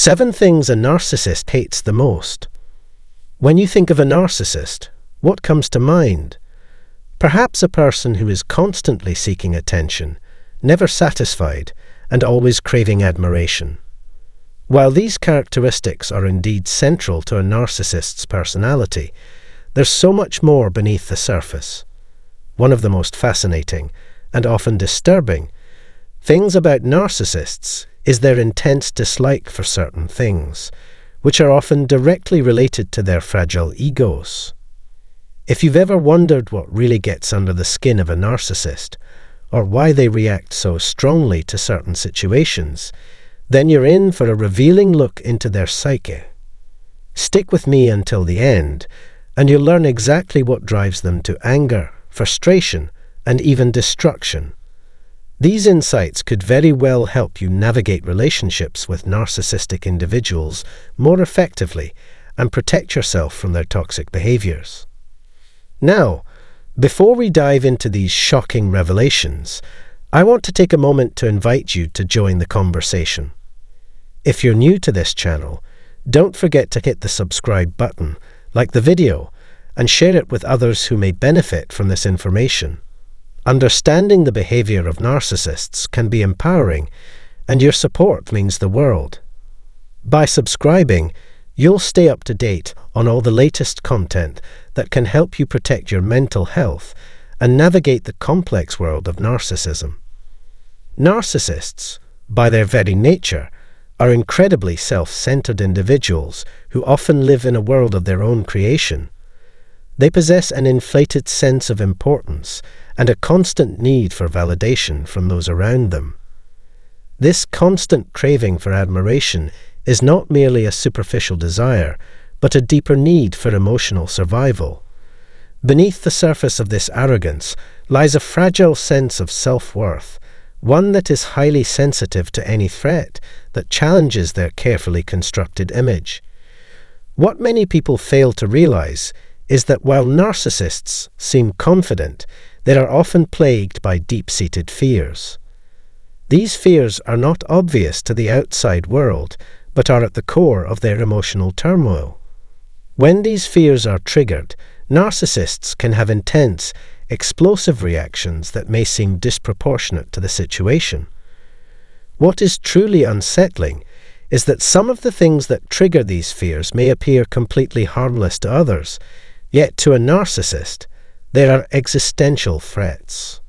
7 things a narcissist hates the most. When you think of a narcissist, what comes to mind? Perhaps a person who is constantly seeking attention, never satisfied, and always craving admiration. While these characteristics are indeed central to a narcissist's personality, there's so much more beneath the surface. One of the most fascinating, and often disturbing, things about narcissists is their intense dislike for certain things, which are often directly related to their fragile egos. If you've ever wondered what really gets under the skin of a narcissist, or why they react so strongly to certain situations, then you're in for a revealing look into their psyche. Stick with me until the end, and you'll learn exactly what drives them to anger, frustration, and even destruction. These insights could very well help you navigate relationships with narcissistic individuals more effectively and protect yourself from their toxic behaviors. Now, before we dive into these shocking revelations, I want to take a moment to invite you to join the conversation. If you're new to this channel, don't forget to hit the subscribe button, like the video, and share it with others who may benefit from this information. Understanding the behavior of narcissists can be empowering, and your support means the world. By subscribing, you'll stay up to date on all the latest content that can help you protect your mental health and navigate the complex world of narcissism. Narcissists, by their very nature, are incredibly self-centered individuals who often live in a world of their own creation. They possess an inflated sense of importance and a constant need for validation from those around them. This constant craving for admiration is not merely a superficial desire, but a deeper need for emotional survival. Beneath the surface of this arrogance lies a fragile sense of self-worth, one that is highly sensitive to any threat that challenges their carefully constructed image. What many people fail to realize is that while narcissists seem confident, they are often plagued by deep-seated fears. These fears are not obvious to the outside world, but are at the core of their emotional turmoil. When these fears are triggered, narcissists can have intense, explosive reactions that may seem disproportionate to the situation. What is truly unsettling is that some of the things that trigger these fears may appear completely harmless to others, yet to a narcissist, they are existential threats.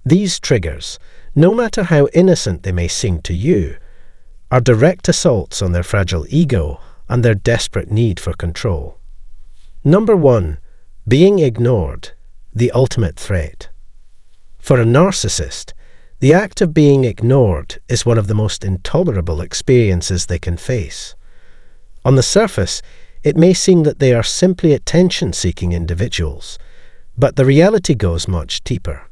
These triggers, no matter how innocent they may seem to you, are direct assaults on their fragile ego and their desperate need for control. Number 1. Being ignored, the ultimate threat. For a narcissist, the act of being ignored is one of the most intolerable experiences they can face. On the surface, it may seem that they are simply attention-seeking individuals, but the reality goes much deeper.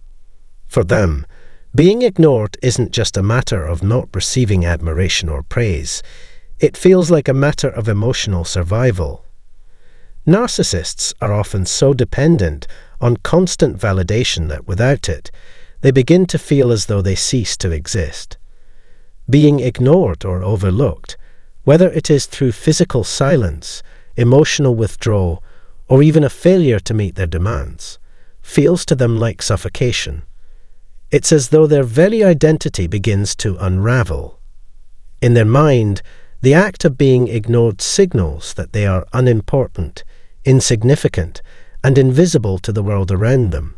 For them, being ignored isn't just a matter of not receiving admiration or praise. It feels like a matter of emotional survival. Narcissists are often so dependent on constant validation that without it, they begin to feel as though they cease to exist. Being ignored or overlooked, whether it is through physical silence, emotional withdrawal, or even a failure to meet their demands, feels to them like suffocation. It's as though their very identity begins to unravel. In their mind, the act of being ignored signals that they are unimportant, insignificant, and invisible to the world around them.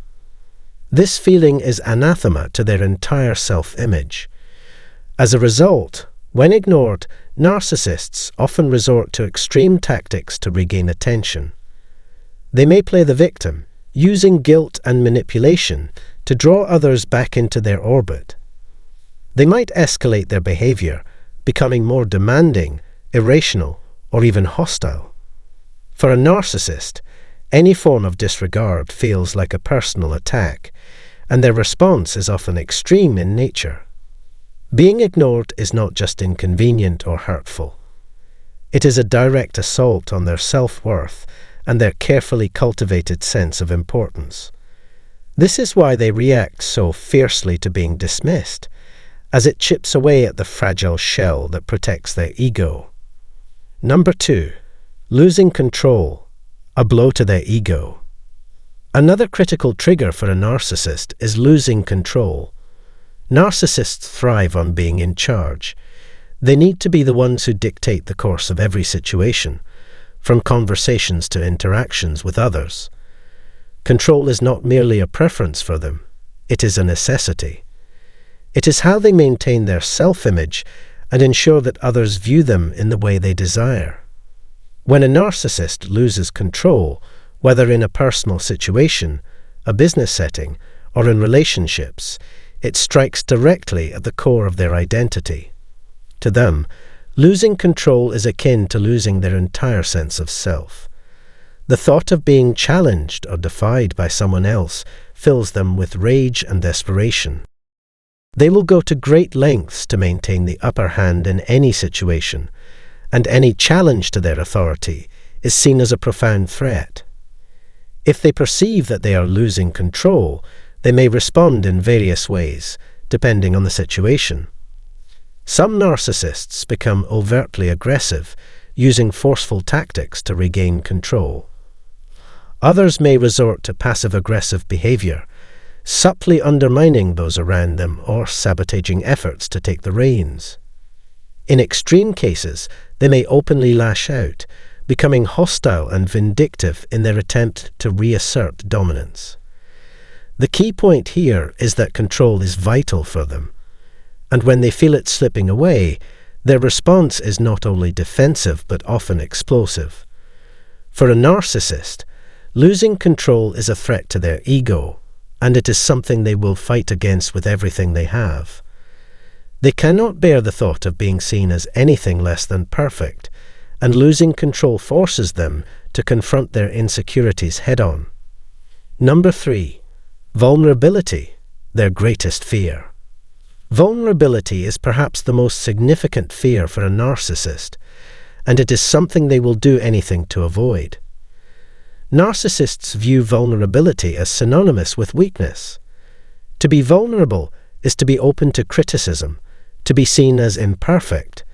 This feeling is anathema to their entire self-image. As a result, when ignored, narcissists often resort to extreme tactics to regain attention. They may play the victim, using guilt and manipulation to draw others back into their orbit. They might escalate their behavior, becoming more demanding, irrational, or even hostile. For a narcissist, any form of disregard feels like a personal attack, and their response is often extreme in nature. Being ignored is not just inconvenient or hurtful. It is a direct assault on their self-worth and their carefully cultivated sense of importance. This is why they react so fiercely to being dismissed, as it chips away at the fragile shell that protects their ego. Number 2. Losing control, a blow to their ego. Another critical trigger for a narcissist is losing control. Narcissists thrive on being in charge. They need to be the ones who dictate the course of every situation, from conversations to interactions with others. Control is not merely a preference for them, it is a necessity. It is how they maintain their self-image and ensure that others view them in the way they desire. When a narcissist loses control, whether in a personal situation, a business setting, or in relationships, it strikes directly at the core of their identity. To them, losing control is akin to losing their entire sense of self. The thought of being challenged or defied by someone else fills them with rage and desperation. They will go to great lengths to maintain the upper hand in any situation, and any challenge to their authority is seen as a profound threat. If they perceive that they are losing control, they may respond in various ways, depending on the situation. Some narcissists become overtly aggressive, using forceful tactics to regain control. Others may resort to passive-aggressive behavior, subtly undermining those around them or sabotaging efforts to take the reins. In extreme cases, they may openly lash out, becoming hostile and vindictive in their attempt to reassert dominance. The key point here is that control is vital for them, and when they feel it slipping away, their response is not only defensive but often explosive. For a narcissist, losing control is a threat to their ego, and it is something they will fight against with everything they have. They cannot bear the thought of being seen as anything less than perfect, and losing control forces them to confront their insecurities head-on. Number 3. Vulnerability, their greatest fear. Vulnerability is perhaps the most significant fear for a narcissist, and it is something they will do anything to avoid. Narcissists view vulnerability as synonymous with weakness. To be vulnerable is to be open to criticism, to be seen as imperfect,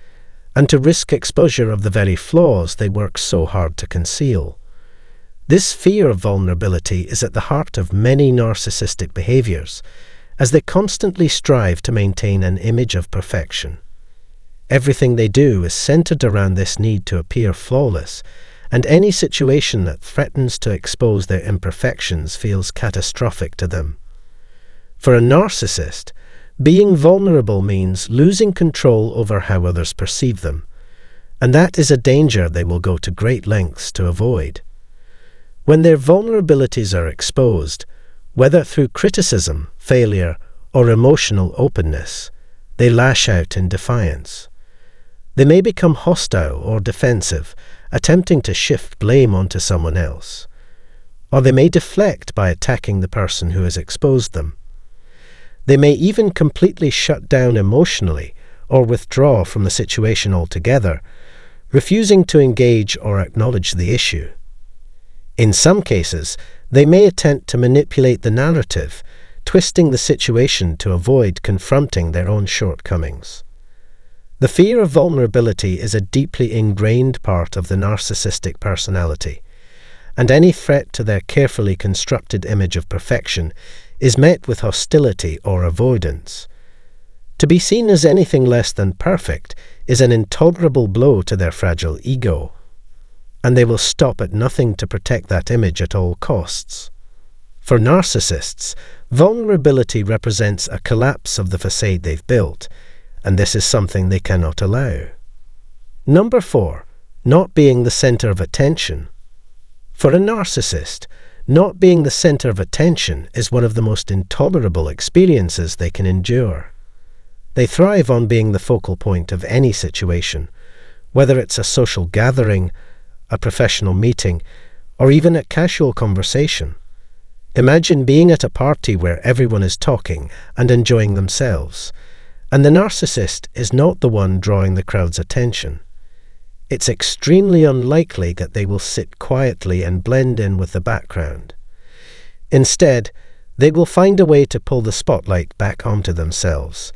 and to risk exposure of the very flaws they work so hard to conceal. This fear of vulnerability is at the heart of many narcissistic behaviors, as they constantly strive to maintain an image of perfection. Everything they do is centered around this need to appear flawless, and any situation that threatens to expose their imperfections feels catastrophic to them. For a narcissist, being vulnerable means losing control over how others perceive them, and that is a danger they will go to great lengths to avoid. When their vulnerabilities are exposed, whether through criticism, failure, or emotional openness, they lash out in defiance. They may become hostile or defensive, attempting to shift blame onto someone else, or they may deflect by attacking the person who has exposed them. They may even completely shut down emotionally or withdraw from the situation altogether, refusing to engage or acknowledge the issue. In some cases, they may attempt to manipulate the narrative, twisting the situation to avoid confronting their own shortcomings. The fear of vulnerability is a deeply ingrained part of the narcissistic personality, and any threat to their carefully constructed image of perfection is met with hostility or avoidance. To be seen as anything less than perfect is an intolerable blow to their fragile ego, and they will stop at nothing to protect that image at all costs. For narcissists, vulnerability represents a collapse of the facade they've built, and this is something they cannot allow. Number 4. Not being the center of attention. For a narcissist, not being the center of attention is one of the most intolerable experiences they can endure. They thrive on being the focal point of any situation, whether it's a social gathering, a professional meeting, or even a casual conversation. Imagine being at a party where everyone is talking and enjoying themselves, and the narcissist is not the one drawing the crowd's attention. It's extremely unlikely that they will sit quietly and blend in with the background. Instead, they will find a way to pull the spotlight back onto themselves,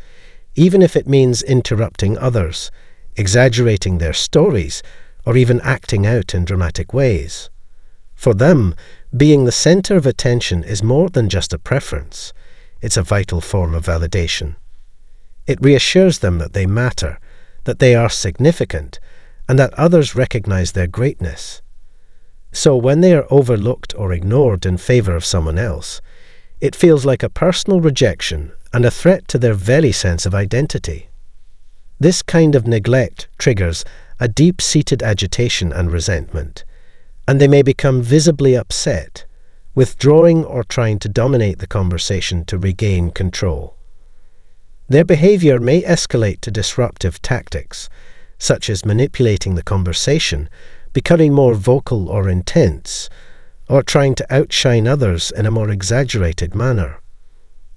even if it means interrupting others, exaggerating their stories, or even acting out in dramatic ways. For them, being the center of attention is more than just a preference. It's a vital form of validation. It reassures them that they matter, that they are significant, and that others recognize their greatness. So when they are overlooked or ignored in favor of someone else, it feels like a personal rejection and a threat to their very sense of identity. This kind of neglect triggers a deep-seated agitation and resentment, and they may become visibly upset, withdrawing or trying to dominate the conversation to regain control. Their behavior may escalate to disruptive tactics, such as manipulating the conversation, becoming more vocal or intense, or trying to outshine others in a more exaggerated manner.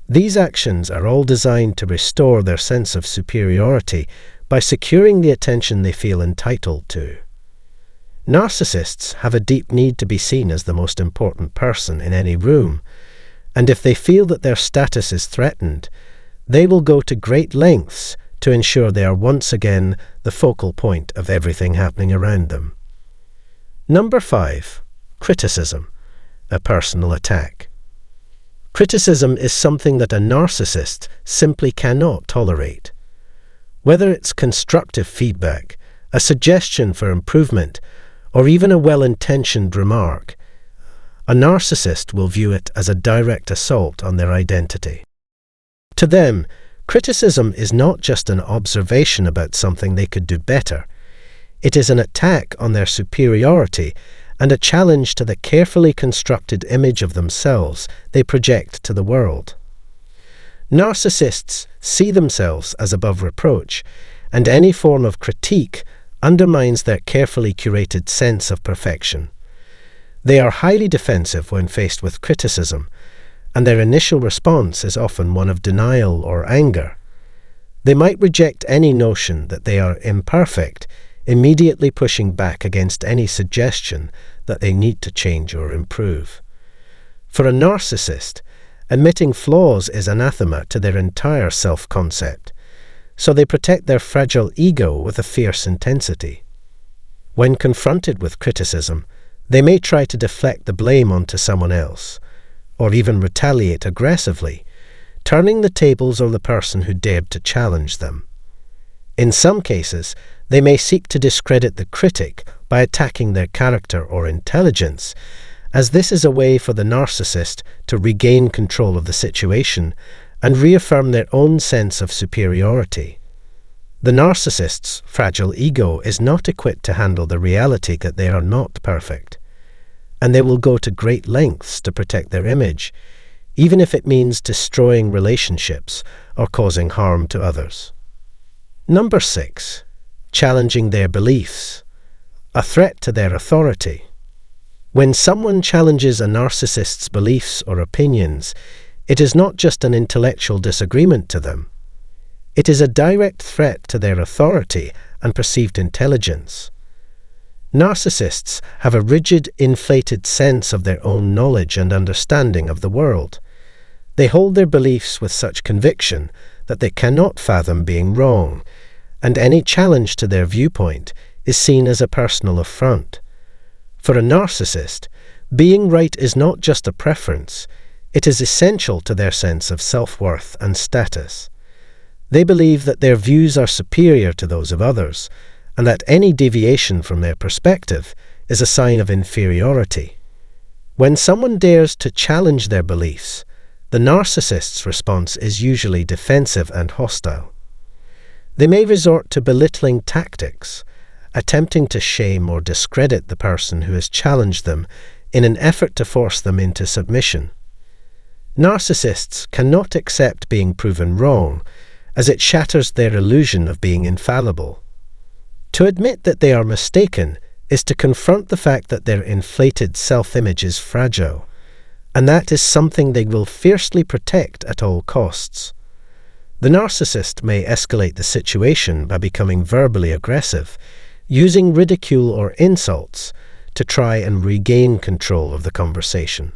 These actions are all designed to restore their sense of superiority by securing the attention they feel entitled to. Narcissists have a deep need to be seen as the most important person in any room, and if they feel that their status is threatened, they will go to great lengths to ensure they are once again the focal point of everything happening around them. Number 5. Criticism, a personal attack. Criticism is something that a narcissist simply cannot tolerate. Whether it's constructive feedback, a suggestion for improvement, or even a well-intentioned remark, a narcissist will view it as a direct assault on their identity. To them, criticism is not just an observation about something they could do better. It is an attack on their superiority and a challenge to the carefully constructed image of themselves they project to the world. Narcissists see themselves as above reproach, and any form of critique undermines their carefully curated sense of perfection. They are highly defensive when faced with criticism, and their initial response is often one of denial or anger. They might reject any notion that they are imperfect, immediately pushing back against any suggestion that they need to change or improve. For a narcissist, admitting flaws is anathema to their entire self-concept, so they protect their fragile ego with a fierce intensity. When confronted with criticism, they may try to deflect the blame onto someone else, or even retaliate aggressively, turning the tables on the person who dared to challenge them. In some cases, they may seek to discredit the critic by attacking their character or intelligence, as this is a way for the narcissist to regain control of the situation and reaffirm their own sense of superiority. The narcissist's fragile ego is not equipped to handle the reality that they are not perfect, and they will go to great lengths to protect their image, even if it means destroying relationships or causing harm to others. Number 6. Challenging their beliefs, a threat to their authority. When someone challenges a narcissist's beliefs or opinions, it is not just an intellectual disagreement to them. It is a direct threat to their authority and perceived intelligence. Narcissists have a rigid, inflated sense of their own knowledge and understanding of the world. They hold their beliefs with such conviction that they cannot fathom being wrong, and any challenge to their viewpoint is seen as a personal affront. For a narcissist, being right is not just a preference, it is essential to their sense of self-worth and status. They believe that their views are superior to those of others, and that any deviation from their perspective is a sign of inferiority. When someone dares to challenge their beliefs, the narcissist's response is usually defensive and hostile. They may resort to belittling tactics, attempting to shame or discredit the person who has challenged them in an effort to force them into submission. Narcissists cannot accept being proven wrong, as it shatters their illusion of being infallible. To admit that they are mistaken is to confront the fact that their inflated self-image is fragile, and that is something they will fiercely protect at all costs. The narcissist may escalate the situation by becoming verbally aggressive, using ridicule or insults to try and regain control of the conversation.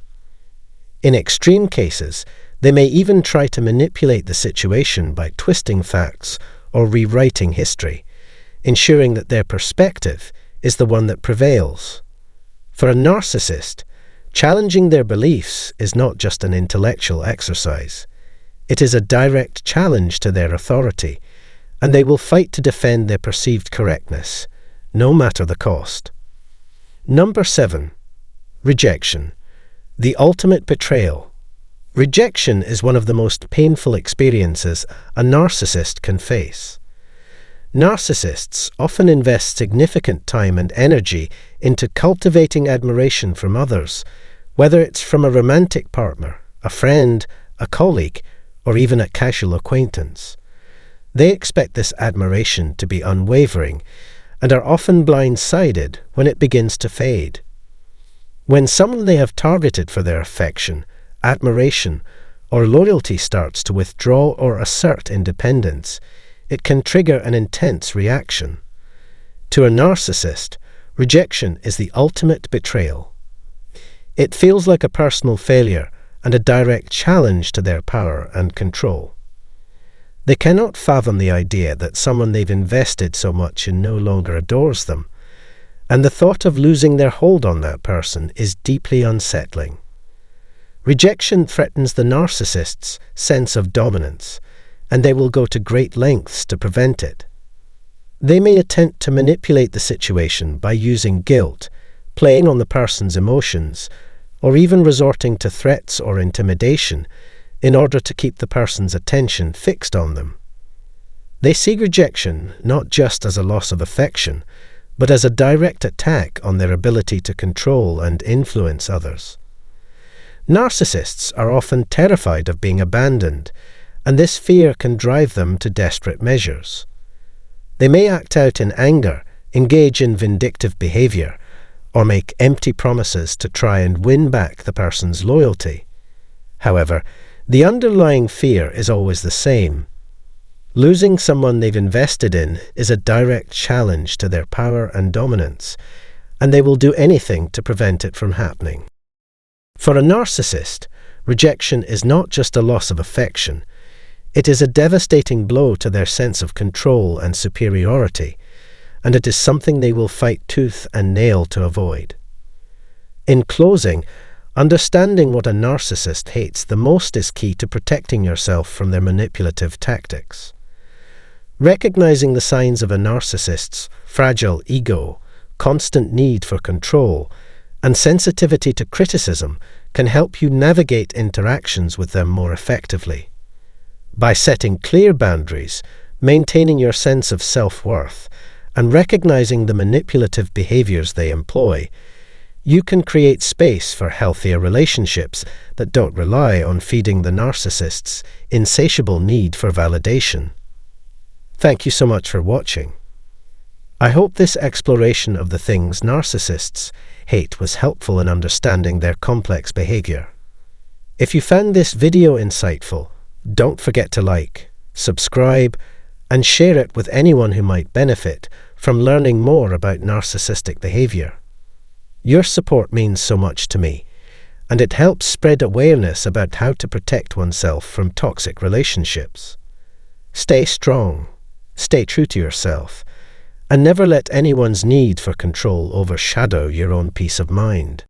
In extreme cases, They may even try to manipulate the situation by twisting facts or rewriting history, ensuring that their perspective is the one that prevails. For a narcissist, challenging their beliefs is not just an intellectual exercise. It is a direct challenge to their authority, and they will fight to defend their perceived correctness, no matter the cost. Number 7. Rejection. The ultimate betrayal. Rejection is one of the most painful experiences a narcissist can face. Narcissists often invest significant time and energy into cultivating admiration from others, whether it's from a romantic partner, a friend, a colleague, or even a casual acquaintance. They expect this admiration to be unwavering and are often blindsided when it begins to fade. When someone they have targeted for their affection, admiration, or loyalty starts to withdraw or assert independence, it can trigger an intense reaction. To a narcissist, rejection is the ultimate betrayal. It feels like a personal failure and a direct challenge to their power and control. They cannot fathom the idea that someone they've invested so much in no longer adores them, and the thought of losing their hold on that person is deeply unsettling. Rejection threatens the narcissist's sense of dominance, and they will go to great lengths to prevent it. They may attempt to manipulate the situation by using guilt, playing on the person's emotions, or even resorting to threats or intimidation in order to keep the person's attention fixed on them. They see rejection not just as a loss of affection, but as a direct attack on their ability to control and influence others. Narcissists are often terrified of being abandoned, and this fear can drive them to desperate measures. They may act out in anger, engage in vindictive behavior, or make empty promises to try and win back the person's loyalty. However, the underlying fear is always the same. Losing someone they've invested in is a direct challenge to their power and dominance, and they will do anything to prevent it from happening. For a narcissist, rejection is not just a loss of affection. It is a devastating blow to their sense of control and superiority, and it is something they will fight tooth and nail to avoid. In closing, understanding what a narcissist hates the most is key to protecting yourself from their manipulative tactics. Recognizing the signs of a narcissist's fragile ego, constant need for control, and sensitivity to criticism can help you navigate interactions with them more effectively. By setting clear boundaries, maintaining your sense of self-worth, and recognizing the manipulative behaviors they employ, you can create space for healthier relationships that don't rely on feeding the narcissist's insatiable need for validation. Thank you so much for watching. I hope this exploration of the things narcissists hate was helpful in understanding their complex behavior. If you found this video insightful, don't forget to like, subscribe, and share it with anyone who might benefit from learning more about narcissistic behavior. Your support means so much to me, and it helps spread awareness about how to protect oneself from toxic relationships. Stay strong, stay true to yourself, and never let anyone's need for control overshadow your own peace of mind.